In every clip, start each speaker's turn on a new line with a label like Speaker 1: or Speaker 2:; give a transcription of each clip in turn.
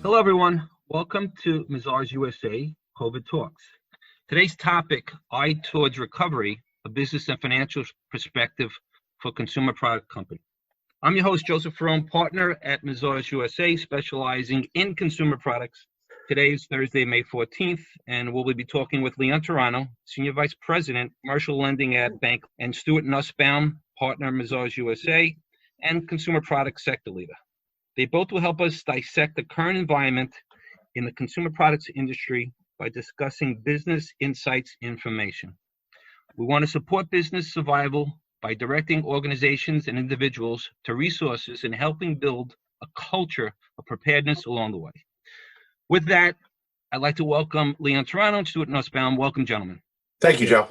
Speaker 1: Hello, everyone. Welcome to Mazars COVID Talks. Today's topic, Eye Towards Recovery, a business and financial perspective for consumer product company. I'm your host, Joseph Ferrone, partner at Mazars USA, specializing in consumer products. Today is Thursday, May 14th, and we'll be talking with Leon Terrano, Senior Vice President, Commercial Lending at Bank, and Stuart Nussbaum, partner Mazars USA, and Consumer Product Sector Leader. They both will help us dissect the current environment in the consumer products industry by discussing business insights information. We want to support business survival by directing organizations and individuals to resources and helping build a culture of preparedness along the way. With that, I'd like to welcome Leon Terrano and Stuart Nussbaum. Welcome, gentlemen.
Speaker 2: Thank you, Joe.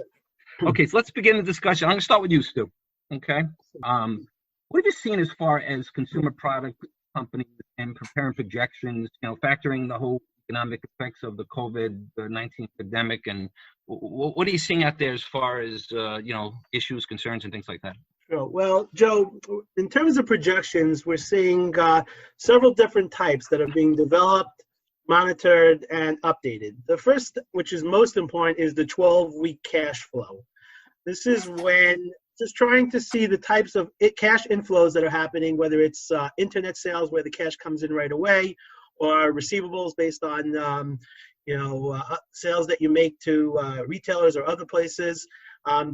Speaker 1: Okay, so let's begin the discussion. I'm going to start with you, Stu. Okay. What have you seen as far as consumer product companies and preparing projections, factoring the whole economic effects of the COVID-19 pandemic, and what are you seeing out there as far as, issues, concerns, and things like that?
Speaker 3: Sure. Well, Joe, in terms of projections, we're seeing several different types that are being developed, monitored, and updated. The first, which is most important, is the 12-week cash flow. This is when just trying to see the types of cash inflows that are happening, whether it's internet sales where the cash comes in right away, or receivables based on sales that you make to retailers or other places,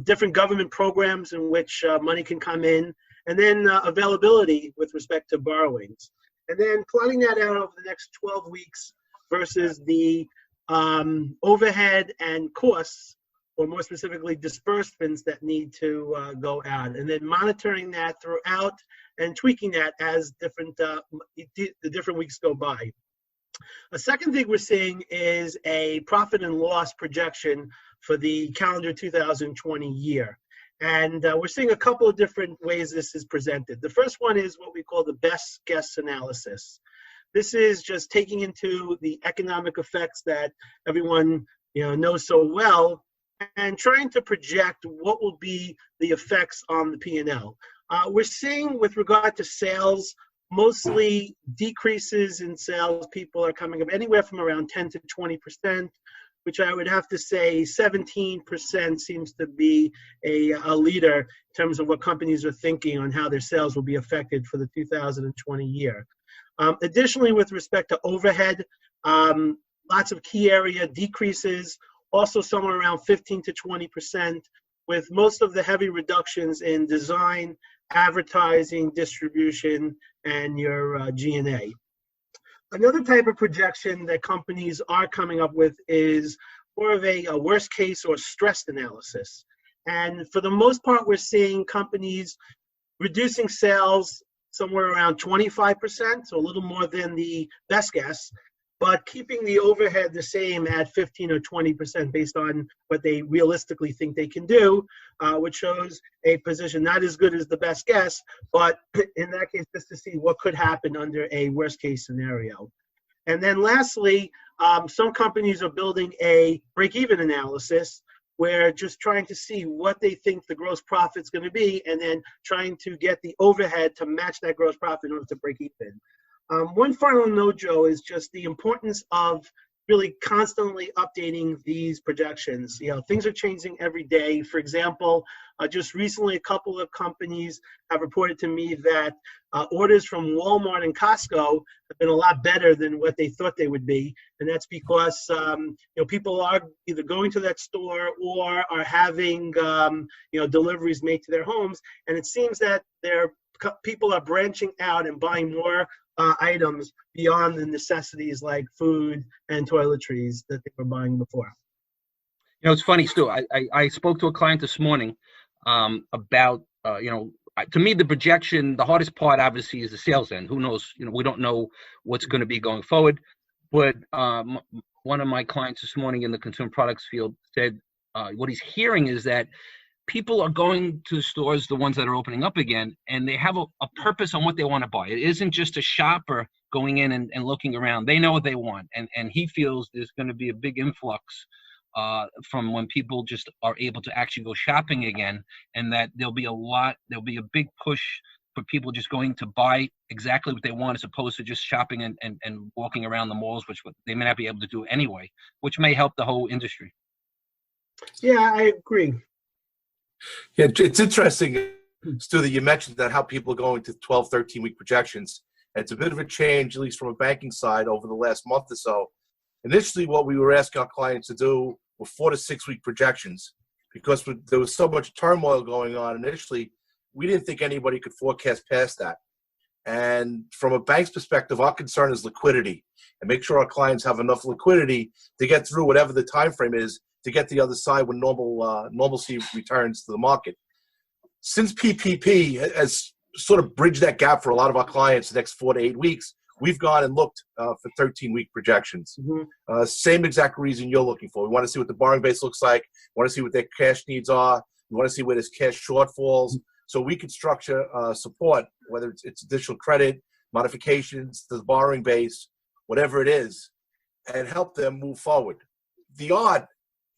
Speaker 3: different government programs in which money can come in, and then availability with respect to borrowings. And then plotting that out over the next 12 weeks versus the overhead and costs, or more specifically, disbursements that need to go out, and then monitoring that throughout and tweaking that as the different weeks go by. A second thing we're seeing is a profit and loss projection for the calendar 2020 year. And we're seeing a couple of different ways this is presented. The first one is what we call the best guess analysis. This is just taking into the economic effects that everyone knows so well, and trying to project what will be the effects on the P&L. We're seeing, with regard to sales, mostly decreases in sales. People are coming up anywhere from around 10 to 20%, which I would have to say 17% seems to be a leader in terms of what companies are thinking on how their sales will be affected for the 2020 year. Additionally, with respect to overhead, lots of key area decreases, also somewhere around 15 to 20%, with most of the heavy reductions in design, advertising, distribution, and your G&A. Another type of projection that companies are coming up with is more of a worst case or stressed analysis. And for the most part, we're seeing companies reducing sales somewhere around 25%, so a little more than the best guess, but keeping the overhead the same at 15 or 20% based on what they realistically think they can do, which shows a position not as good as the best guess, but in that case, just to see what could happen under a worst case scenario. And then lastly, some companies are building a break-even analysis where just trying to see what they think the gross profit's going to be, and then trying to get the overhead to match that gross profit in order to break even. One final note, Joe, is just the importance of really constantly updating these projections. Things are changing every day. For example, just recently, a couple of companies have reported to me that orders from Walmart and Costco have been a lot better than what they thought they would be. And that's because, people are either going to that store or are having, deliveries made to their homes. And it seems that people are branching out and buying more items beyond the necessities like food and toiletries that they were buying before.
Speaker 1: It's funny, Stu. I spoke to a client this morning about, to me, the projection, the hardest part, obviously, is the sales end. Who knows? We don't know what's going to be going forward. But one of my clients this morning in the consumer products field said what he's hearing is that people are going to stores, the ones that are opening up again, and they have a purpose on what they want to buy. It isn't just a shopper going in and looking around. They know what they want. And he feels there's going to be a big influx from when people just are able to actually go shopping again, and that there'll be a big push for people just going to buy exactly what they want as opposed to just shopping and walking around the malls, which they may not be able to do anyway, which may help the whole industry.
Speaker 3: Yeah, I agree.
Speaker 2: Yeah, it's interesting, Stu, that you mentioned that how people are going to 12, 13-week projections. And it's a bit of a change, at least from a banking side, over the last month or so. Initially, what we were asking our clients to do were 4 to 6 week projections because there was so much turmoil going on initially. We didn't think anybody could forecast past that. And from a bank's perspective, our concern is liquidity and make sure our clients have enough liquidity to get through whatever the time frame is to get to the other side when normalcy returns to the market. Since PPP has sort of bridged that gap for a lot of our clients the next 4 to 8 weeks, we've gone and looked for 13-week projections. Mm-hmm. Same exact reason you're looking for. We want to see what the borrowing base looks like. We want to see what their cash needs are. We want to see where there's cash shortfalls. So we can structure support, whether it's additional credit, modifications to the borrowing base, whatever it is, and help them move forward. The art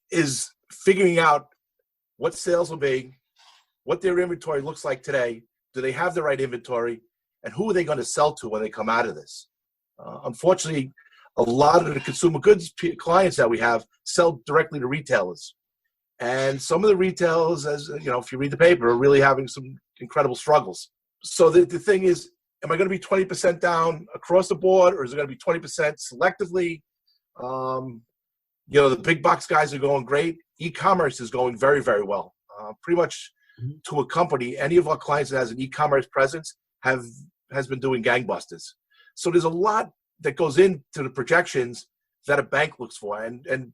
Speaker 2: is figuring out what sales will be, what their inventory looks like today. Do they have the right inventory? And who are they going to sell to when they come out of this? Unfortunately, a lot of the consumer goods clients that we have sell directly to retailers. And some of the retailers, as you know, if you read the paper, are really having some incredible struggles. So the thing is, am I going to be 20% down across the board, or is it going to be 20% selectively? The big box guys are going great. E-commerce is going very, very well. Pretty much to a company, any of our clients that has an e-commerce presence has been doing gangbusters. So there's a lot that goes into the projections that a bank looks for. And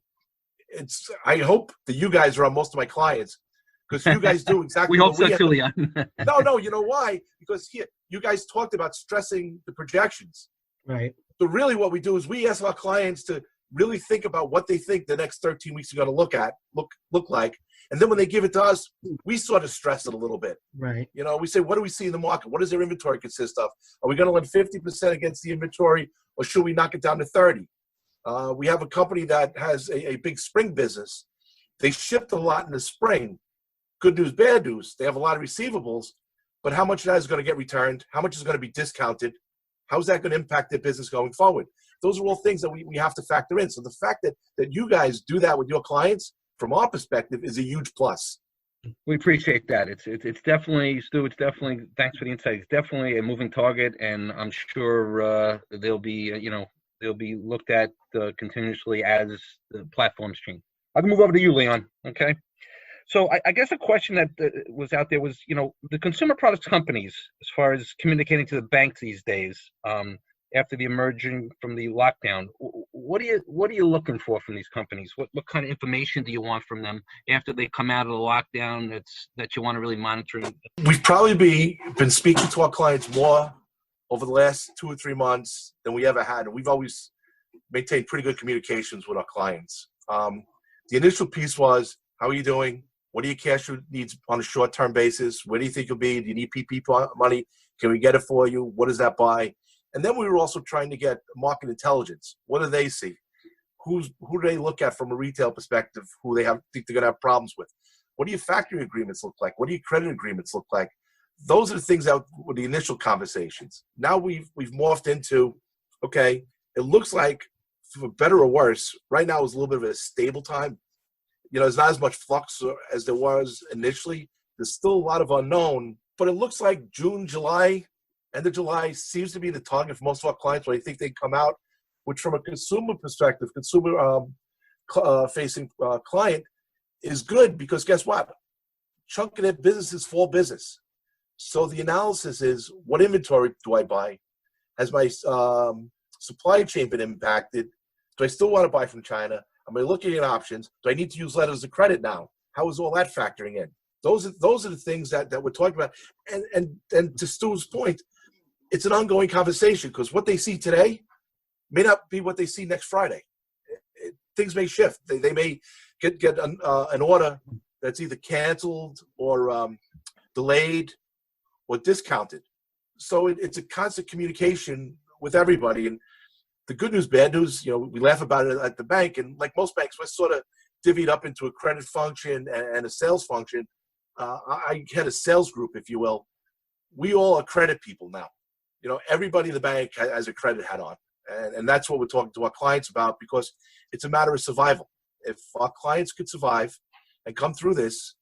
Speaker 2: I hope that you guys are on most of my clients because you guys do exactly
Speaker 1: we hope so too, Leon.
Speaker 2: No, you know why? Because here, you guys talked about stressing the projections.
Speaker 3: Right.
Speaker 2: So really what we do is we ask our clients to really think about what they think the next 13 weeks are going to look like. And then when they give it to us, we sort of stress it a little bit.
Speaker 3: Right.
Speaker 2: We say, what do we see in the market? What does their inventory consist of? Are we going to lend 50% against the inventory, or should we knock it down to 30? We have a company that has a big spring business. They shipped a lot in the spring. Good news, bad news. They have a lot of receivables, but how much of that is going to get returned? How much is going to be discounted? How is that going to impact their business going forward? Those are all things that we have to factor in. So the fact that you guys do that with your clients, from our perspective, is a huge plus.
Speaker 1: We appreciate that. It's definitely, Stu, thanks for the insight. It's definitely a moving target, and I'm sure they'll be looked at continuously as the platforms change. I can move over to you, Leon. Okay. So I guess a question that was out there was, the consumer products companies, as far as communicating to the banks these days, after the emerging from the lockdown, what are you looking for from these companies? What kind of information do you want from them after they come out of the lockdown that you want to really monitor?
Speaker 2: We've probably been speaking to our clients more over the last 2 or 3 months than we ever had. And we've always maintained pretty good communications with our clients. The initial piece was, how are you doing? What are your cash needs on a short-term basis? Where do you think you'll be? Do you need PPP money? Can we get it for you? What does that buy? And then we were also trying to get market intelligence. What do they see? Who do they look at from a retail perspective, who they think they're going to have problems with? What do your factory agreements look like? What do your credit agreements look like? Those are the things that were the initial conversations. Now we've morphed into, okay, it looks like, for better or worse, right now is a little bit of a stable time. There's not as much flux as there was initially. There's still a lot of unknown, but it looks like June, July, end of July seems to be the target for most of our clients where they think they come out, which from a consumer perspective, facing client is good because guess what? Chunk of their business is fall business. So the analysis is, what inventory do I buy? Has my supply chain been impacted? Do I still want to buy from China? Am I looking at options? Do I need to use letters of credit now? How is all that factoring in? Those are the things that we're talking about. And to Stu's point, it's an ongoing conversation because what they see today may not be what they see next Friday. Things may shift. They may get an order that's either canceled or delayed or discounted. So it's a constant communication with everybody. And the good news, bad news, we laugh about it at the bank. And like most banks, we're sort of divvied up into a credit function and a sales function. I had a sales group, if you will, we all are credit people now. You know, everybody in the bank has a credit hat on. And that's what we're talking to our clients about, because it's a matter of survival. If our clients could survive and come through this,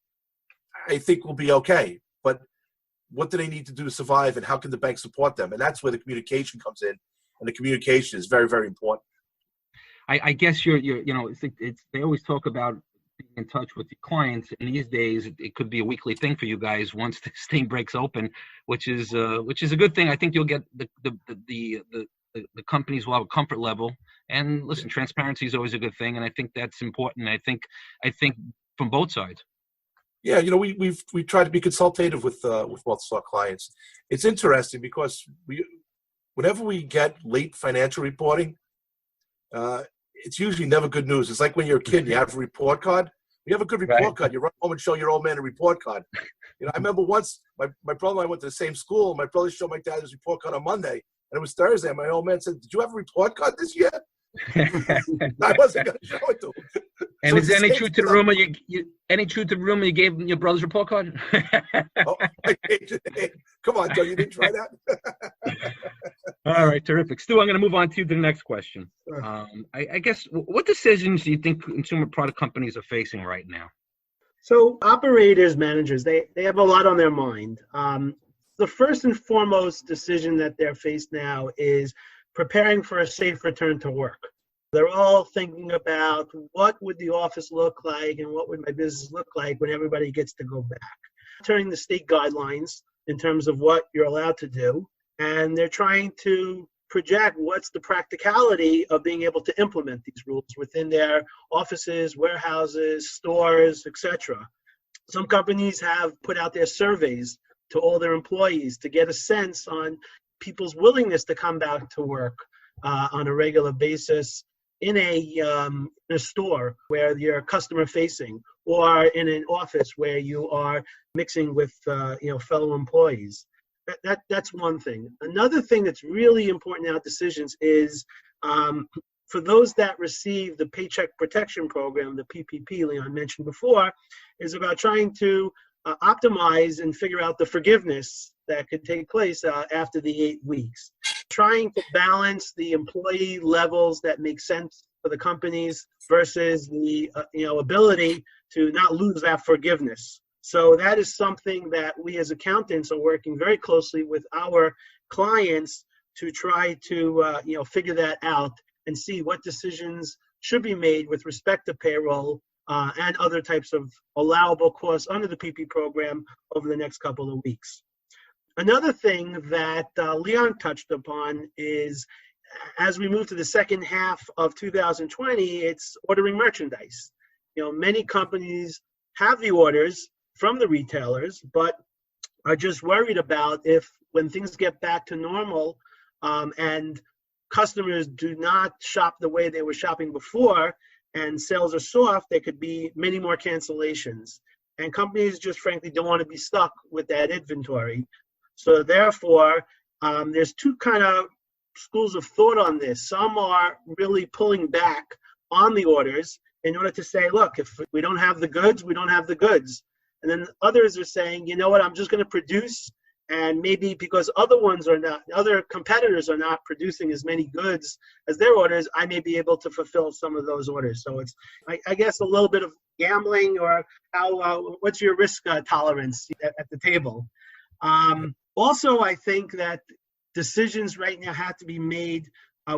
Speaker 2: I think we'll be okay. But what do they need to do to survive, and how can the bank support them? And that's where the communication comes in. And the communication is very, very important.
Speaker 1: I guess you're you know, they always talk about being in touch with the clients, and these days it could be a weekly thing for you guys once this thing breaks open, which is a good thing. I think you'll get the companies will have a comfort level, and listen, transparency is always a good thing, and I think that's important. I think from both sides.
Speaker 2: Yeah, you know, we try to be consultative with both our clients. It's interesting because whenever we get late financial reporting, it's usually never good news. It's like when you're a kid, you have a report card. You have a good report card. You run home and show your old man a report card. You know, I remember once my brother and I went to the same school. My brother showed my dad his report card on Monday, and it was Thursday. And my old man said, "Did you have a report card this year?" I wasn't going to show it to him.
Speaker 1: And
Speaker 2: so
Speaker 1: is there any truth to the rumor you gave your brother's report card?
Speaker 2: Oh, come on, Joe, you didn't try that?
Speaker 1: All right, terrific. Stu, I'm going to move on to the next question. I guess, what decisions do you think consumer product companies are facing right now?
Speaker 3: So operators, managers, they have a lot on their mind. The first and foremost decision that they're faced now is preparing for a safe return to work. They're all thinking about what would the office look like and what would my business look like when everybody gets to go back. Turning the state guidelines in terms of what you're allowed to do, and they're trying to project what's the practicality of being able to implement these rules within their offices, warehouses, stores, etc. Some companies have put out their surveys to all their employees to get a sense on people's willingness to come back to work on a regular basis in a store where you're customer facing, or in an office where you are mixing with fellow employees. That's one thing. Another thing that's really important in our decisions is for those that receive the Paycheck Protection Program, the PPP Leon mentioned before, is about trying to optimize and figure out the forgiveness that could take place after the 8 weeks. Trying to balance the employee levels that make sense for the companies versus the ability to not lose that forgiveness. So that is something that we as accountants are working very closely with our clients to try to figure that out and see what decisions should be made with respect to payroll and other types of allowable costs under the PP program over the next couple of weeks. Another thing that Leon touched upon is, as we move to the second half of 2020, it's ordering merchandise. Many companies have the orders from the retailers, but are just worried about if, when things get back to normal and customers do not shop the way they were shopping before and sales are soft, there could be many more cancellations. And companies just frankly don't want to be stuck with that inventory. So therefore, there's two kind of schools of thought on this. Some are really pulling back on the orders in order to say, look, if we don't have the goods, we don't have the goods. And then others are saying, you know what, I'm just going to produce, and maybe because other competitors are not producing as many goods as their orders, I may be able to fulfill some of those orders. So it's, I guess, a little bit of gambling, or what's your risk tolerance at the table. Also, I think that decisions right now have to be made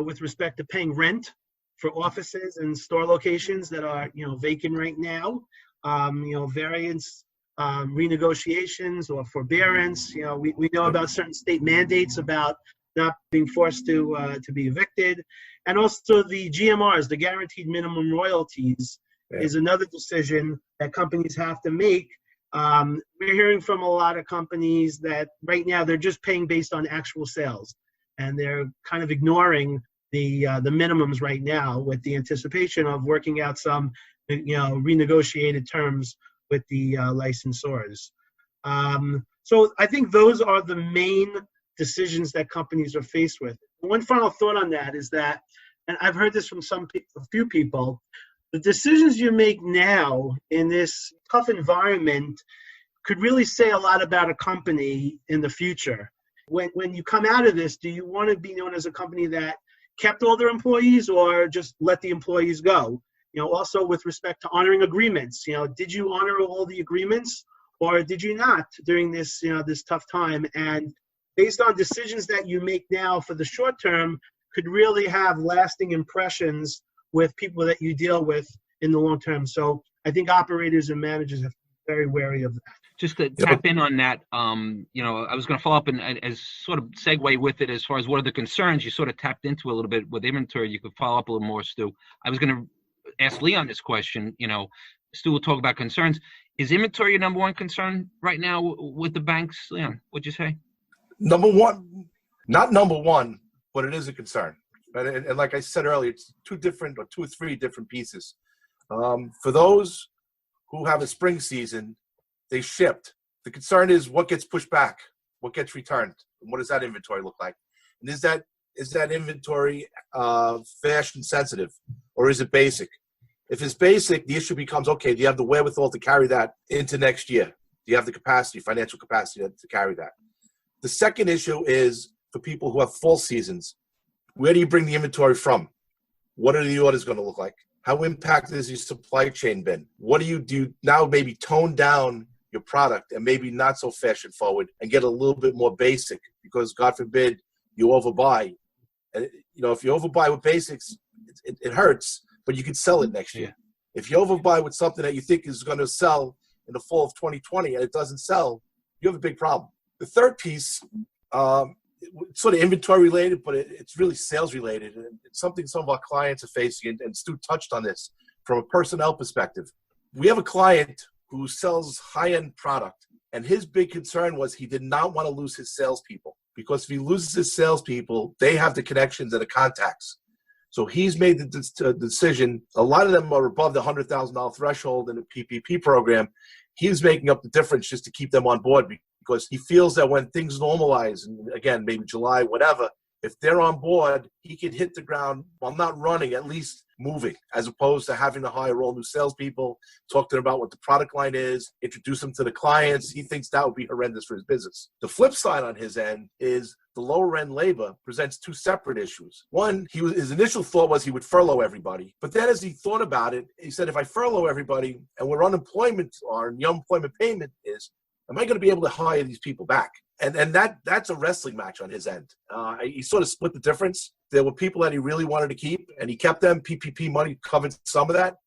Speaker 3: with respect to paying rent for offices and store locations that are vacant right now. Variance renegotiations or forbearance. We know about certain state mandates about not being forced to be evicted, and also the GMRs, the guaranteed minimum royalties, is another decision that companies have to make. We're hearing from a lot of companies that right now they're just paying based on actual sales, and they're kind of ignoring the minimums right now with the anticipation of working out some renegotiated terms with the licensors. So I think those are the main decisions that companies are faced with. One final thought on that is that, and I've heard this from a few people, the decisions you make now in this tough environment could really say a lot about a company in the future. When you come out of this, do you want to be known as a company that kept all their employees or just let the employees go? Also with respect to honoring agreements, did you honor all the agreements or did you not during this, this tough time? And based on decisions that you make now for the short term could really have lasting impressions with people that you deal with in the long term. So I think operators and managers have to be very wary of that.
Speaker 1: Just to tap in on that, I was going to follow up and as sort of segue with it as far as what are the concerns you sort of tapped into a little bit with inventory. You could follow up a little more, Stu. I was going to ask Leon this question. Stu will talk about concerns. Is inventory your number one concern right now with the banks, Leon? What'd you say?
Speaker 2: Number one, not number one, but it is a concern. And like I said earlier, it's two or three different pieces. For those who have a spring season, they shipped. The concern is what gets pushed back, what gets returned, and what does that inventory look like? And is that inventory fashion sensitive, or is it basic? If it's basic, the issue becomes, okay, do you have the wherewithal to carry that into next year? Do you have the capacity, financial capacity to carry that? The second issue is for people who have full seasons. Where do you bring the inventory from? What are the orders going to look like? How impacted has your supply chain been? What do you do now? Maybe tone down your product and maybe not so fashion forward and get a little bit more basic because God forbid you overbuy. And if you overbuy with basics, it hurts, but you can sell it next year. If you overbuy with something that you think is going to sell in the fall of 2020 and it doesn't sell, you have a big problem. The third piece, it's sort of inventory related, but it's really sales related. And it's something some of our clients are facing, and Stu touched on this from a personnel perspective. We have a client who sells high-end product, and his big concern was he did not want to lose his salespeople because if he loses his salespeople, they have the connections and the contacts. So he's made the decision. A lot of them are above the $100,000 threshold in the PPP program. He's making up the difference just to keep them on board because he feels that when things normalize, and again, maybe July, whatever, if they're on board, he can hit the ground while not running, at least moving, as opposed to having to hire all new salespeople, talk to them about what the product line is, introduce them to the clients. He thinks that would be horrendous for his business. The flip side on his end is the lower end labor presents two separate issues. One, his initial thought was he would furlough everybody. But then as he thought about it, he said, if I furlough everybody and where unemployment or the unemployment payment is, am I going to be able to hire these people back? And that's a wrestling match on his end. He sort of split the difference. There were people that he really wanted to keep, and he kept them. PPP money covered some of that.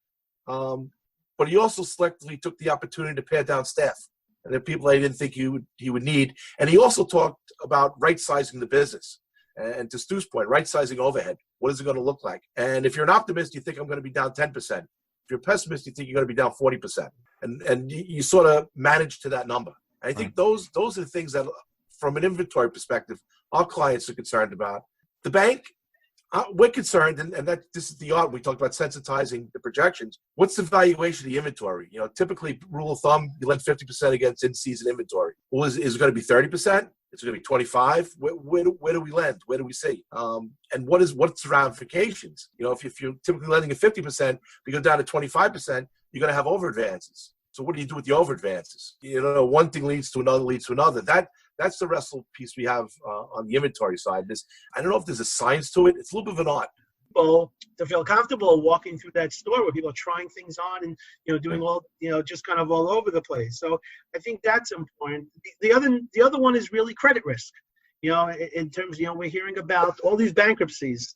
Speaker 2: But he also selectively took the opportunity to pare down staff. And there are people that he didn't think he would need. And he also talked about right-sizing the business. And to Stu's point, right-sizing overhead. What is it going to look like? And if you're an optimist, you think I'm going to be down 10%. If you're a pessimist, you think you're going to be down 40%. And you sort of manage to that number. I think those are the things that, from an inventory perspective, our clients are concerned about. The bank, we're concerned, and that this is the art. We talked about sensitizing the projections. What's the valuation of the inventory? Typically, rule of thumb, you lend 50% against in-season inventory. Well, is it going to be 30%? It's going to be 25. Where do we lend? Where do we see? And what's the ramifications? If you're typically lending at 50%, you go down to 25%, you're going to have over advances. So what do you do with the over advances? One thing leads to another. That's the wrestle piece we have on the inventory side. I don't know if there's a science to it. It's a little bit of an art.
Speaker 3: People to feel comfortable walking through that store where people are trying things on and doing all just kind of all over the place. So I think that's important. The other one is really credit risk. In terms we're hearing about all these bankruptcies.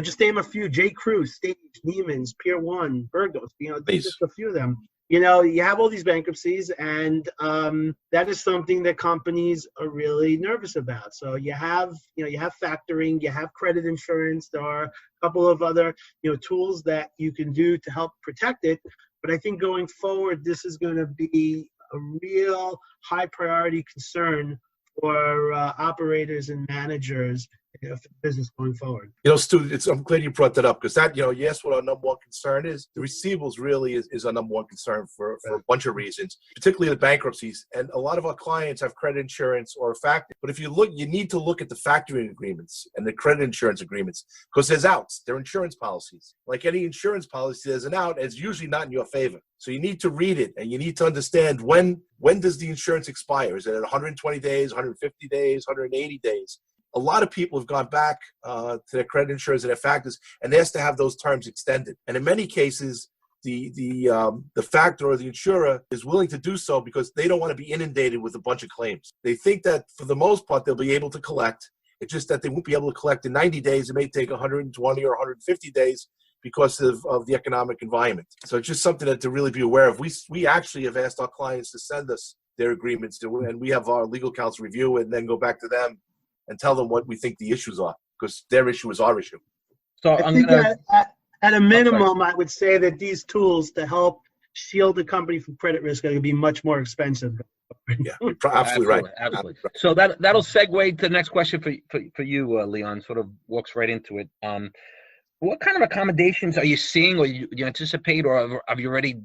Speaker 3: Just name a few: J. Crew, Stage, Neiman's, Pier 1, Bergdorf. Just a few of them. You have all these bankruptcies, and that is something that companies are really nervous about. So you have factoring, you have credit insurance. There are a couple of other, tools that you can do to help protect it. But I think going forward, this is going to be a real high priority concern for operators and managers for the business going forward.
Speaker 2: Stu, I'm glad you brought that up because that, you asked what our number one concern is. The receivables really is our number one concern for a bunch of reasons, particularly the bankruptcies. And a lot of our clients have credit insurance or a factor. But if you look, you need to look at the factoring agreements and the credit insurance agreements because there's outs. They're insurance policies. Like any insurance policy, there's an out, and it's usually not in your favor. So you need to read it and you need to understand when does the insurance expire? Is it at 120 days, 150 days, 180 days? A lot of people have gone back to their credit insurers and their factors and asked to have those terms extended. And in many cases, the factor or the insurer is willing to do so because they don't want to be inundated with a bunch of claims. They think that for the most part, they'll be able to collect. It's just that they won't be able to collect in 90 days. It may take 120 or 150 days because of the economic environment. So it's just something to really be aware of. We actually have asked our clients to send us their agreements, and we have our legal counsel review it and then go back to them and tell them what we think the issues are, because their issue is our issue.
Speaker 3: So at a minimum, I would say that these tools to help shield the company from credit risk are going to be much more expensive.
Speaker 2: Yeah, absolutely right.
Speaker 1: Absolutely. So that'll segue to the next question for you, Leon. Sort of walks right into it. What kind of accommodations are you seeing, or you anticipate, or have you already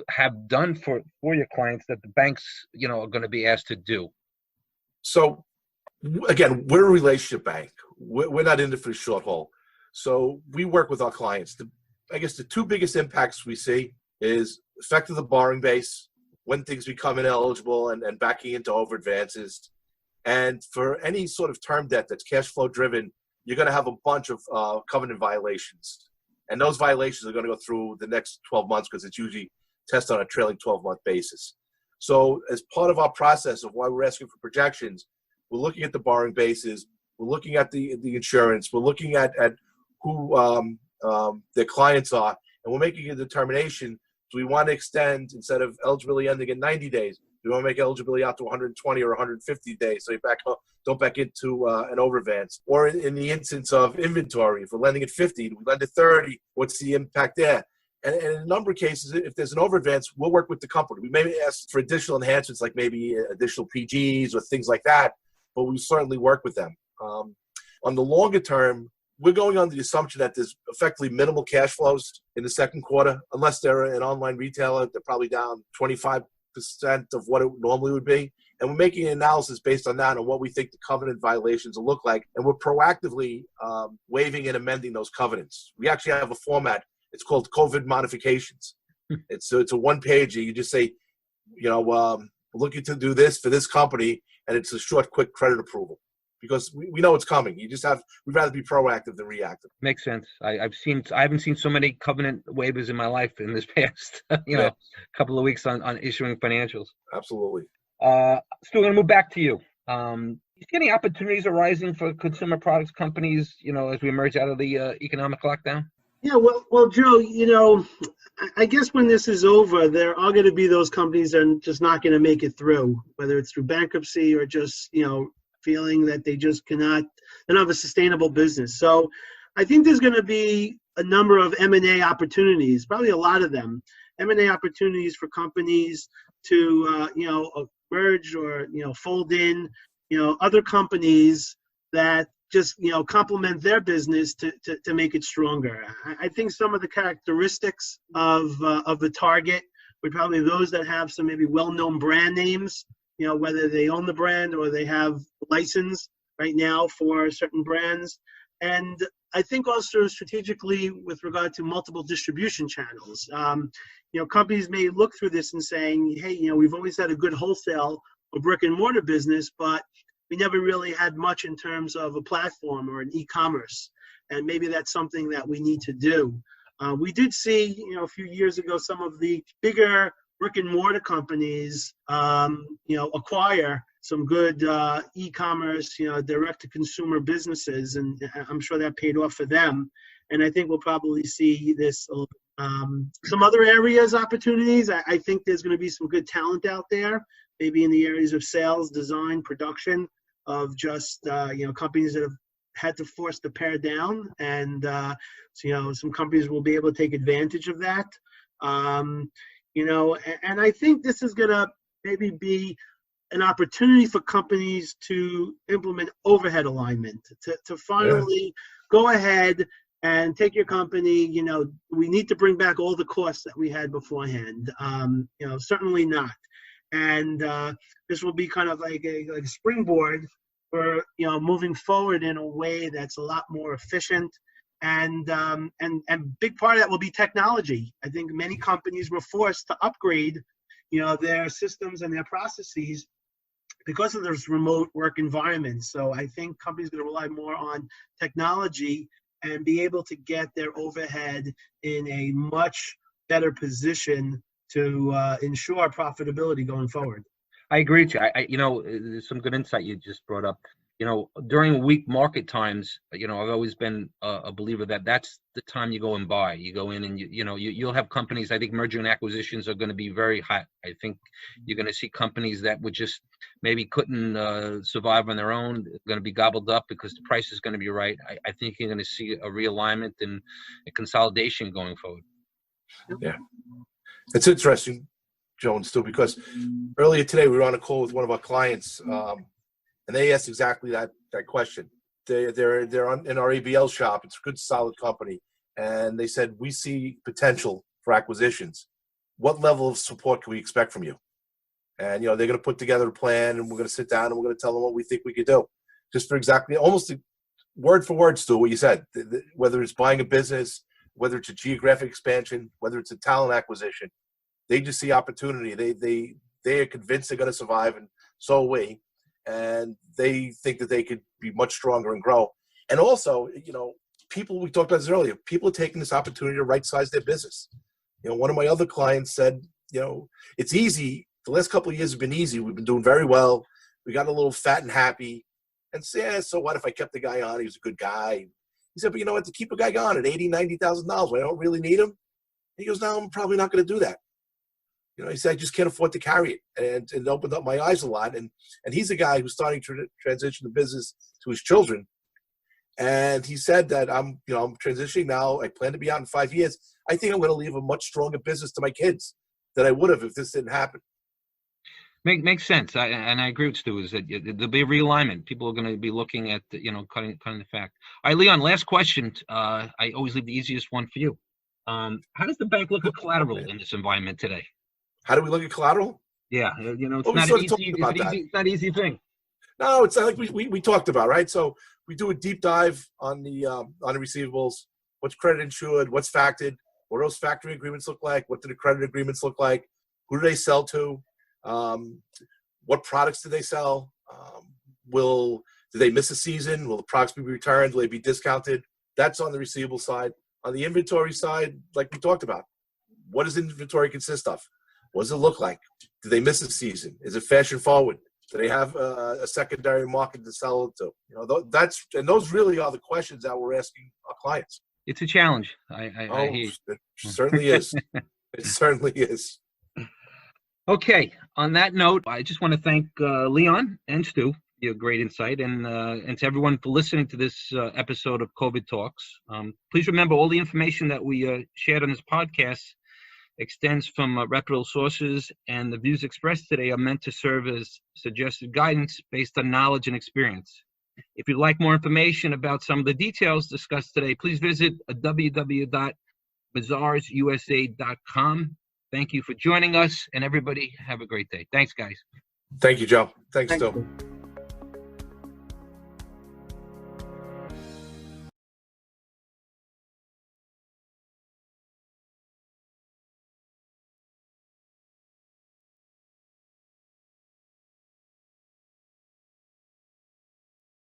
Speaker 1: have done for your clients that the banks are going to be asked to do?
Speaker 2: So again, we're a relationship bank. We're not in it for the short haul. So we work with our clients. I guess the two biggest impacts we see is effect of the borrowing base, when things become ineligible and backing into over advances. And for any sort of term debt that's cash flow driven, you're going to have a bunch of covenant violations. And those violations are going to go through the next 12 months because it's usually tested on a trailing 12-month basis. So as part of our process of why we're asking for projections, we're looking at the borrowing bases, we're looking at the insurance, we're looking at who their clients are, and we're making a determination. Do we want to extend, instead of eligibility ending in 90 days, do we want to make eligibility out to 120 or 150 days so you don't back into an overadvance? Or in the instance of inventory, if we're lending at 50, do we lend at 30? What's the impact there? And in a number of cases, if there's an overadvance, we'll work with the company. We may ask for additional enhancements, like maybe additional PGs or things like that, but we certainly work with them. On the longer term, we're going on the assumption that there's effectively minimal cash flows in the second quarter. Unless they're an online retailer, they're probably down 25% of what it normally would be. And we're making an analysis based on that and what we think the covenant violations will look like. And we're proactively waiving and amending those covenants. We actually have a format. It's called COVID modifications. It's a one-pager. You just say, looking to do this for this company, and it's a short, quick credit approval. Because we know it's coming. We'd rather be proactive than reactive.
Speaker 1: Makes sense. I haven't seen so many covenant waivers in my life in this past, couple of weeks on issuing financials.
Speaker 2: Absolutely.
Speaker 1: Stu, I'm going to move back to you. You see any opportunities arising for consumer products companies, as we emerge out of the economic lockdown?
Speaker 3: Yeah, well, Joe, I guess when this is over, there are going to be those companies that are just not going to make it through, whether it's through bankruptcy or just, feeling that they just they don't have a sustainable business. So I think there's going to be a number of M&A opportunities, probably a lot of them, M&A opportunities for companies to, merge or, fold in, other companies that just, complement their business to make it stronger. I think some of the characteristics of the target would probably those that have some maybe well-known brand names, whether they own the brand or they have license right now for certain brands. And I think also strategically with regard to multiple distribution channels, companies may look through this and saying, hey, we've always had a good wholesale or brick and mortar business, but we never really had much in terms of a platform or an e-commerce. And maybe that's something that we need to do. We did see, a few years ago, some of the bigger brick and mortar companies, acquire some good e-commerce, direct to consumer businesses, and I'm sure that paid off for them. And I think we'll probably see this some other areas opportunities. I think there's going to be some good talent out there, maybe in the areas of sales, design, production, of just companies that have had to force the pare down, and some companies will be able to take advantage of that. And I think this is going to maybe be an opportunity for companies to implement overhead alignment, to finally go ahead and take your company. We need to bring back all the costs that we had beforehand. Certainly not. And this will be kind of like a springboard for moving forward in a way that's a lot more efficient. And big part of that will be technology. I think many companies were forced to upgrade their systems and their processes because of this remote work environment. So I think companies are going to rely more on technology and be able to get their overhead in a much better position to ensure profitability going forward.
Speaker 1: I agree with you. There's some good insight you just brought up. During weak market times, I've always been a believer that that's the time you go and buy. You go in and you'll have companies. I think merger and acquisitions are going to be very hot. I think you're going to see companies that would just maybe couldn't survive on their own, going to be gobbled up because the price is going to be right. I think you're going to see a realignment and a consolidation going forward.
Speaker 2: Yeah, it's interesting, Joe and Stu, because earlier today we were on a call with one of our clients. And they asked exactly that question. They're in our ABL shop. It's a good, solid company. And they said, we see potential for acquisitions. What level of support can we expect from you? And, they're going to put together a plan, and we're going to sit down and we're going to tell them what we think we could do. Just for exactly, almost word for word, Stu, what you said. Whether it's buying a business, whether it's a geographic expansion, whether it's a talent acquisition, they just see opportunity. They are convinced they're going to survive, and so are we. And they think that they could be much stronger and grow. And also, people, we talked about this earlier, people are taking this opportunity to right-size their business. One of my other clients said, it's easy. The last couple of years have been easy. We've been doing very well. We got a little fat and happy. And so what if I kept the guy on? He was a good guy. He said, but you know what, to keep a guy on at $80,000, $90,000 when I don't really need him? He goes, no, I'm probably not going to do that. He said, I just can't afford to carry it. And it opened up my eyes a lot. And he's a guy who's starting to transition the business to his children. And he said that I'm transitioning now. I plan to be out in 5 years. I think I'm going to leave a much stronger business to my kids than I would have if this didn't happen.
Speaker 1: Makes sense. And I agree with Stu, is that there'll be a realignment. People are going to be looking at, cutting the fact. All right, Leon, last question. I always leave the easiest one for you. How does the bank look at collateral in this environment today?
Speaker 2: How do we look at collateral?
Speaker 1: Yeah, it's not an easy thing.
Speaker 2: No, it's like we talked about, right? So we do a deep dive on the receivables. What's credit insured? What's factored? What do those factoring agreements look like? What do the credit agreements look like? Who do they sell to? What products do they sell? Do they miss a season? Will the products be returned? Will they be discounted? That's on the receivable side. On the inventory side, like we talked about, what does inventory consist of? What does it look like? Do they miss a season? Is it fashion forward? Do they have a secondary market to sell it to? Those really are the questions that we're asking our clients.
Speaker 1: It's a challenge. I hear you.
Speaker 2: It certainly is. It certainly is.
Speaker 1: Okay. On that note, I just want to thank Leon and Stu for your great insight, and to everyone for listening to this episode of COVID Talks. Please remember, all the information that we shared on this podcast extends from reputable sources, and the views expressed today are meant to serve as suggested guidance based on knowledge and experience. If you'd like more information about some of the details discussed today, please visit www.mazarsusa.com. Thank you for joining us, and everybody have a great day. Thanks, guys.
Speaker 2: Thank you, Joe. Thanks, Stu.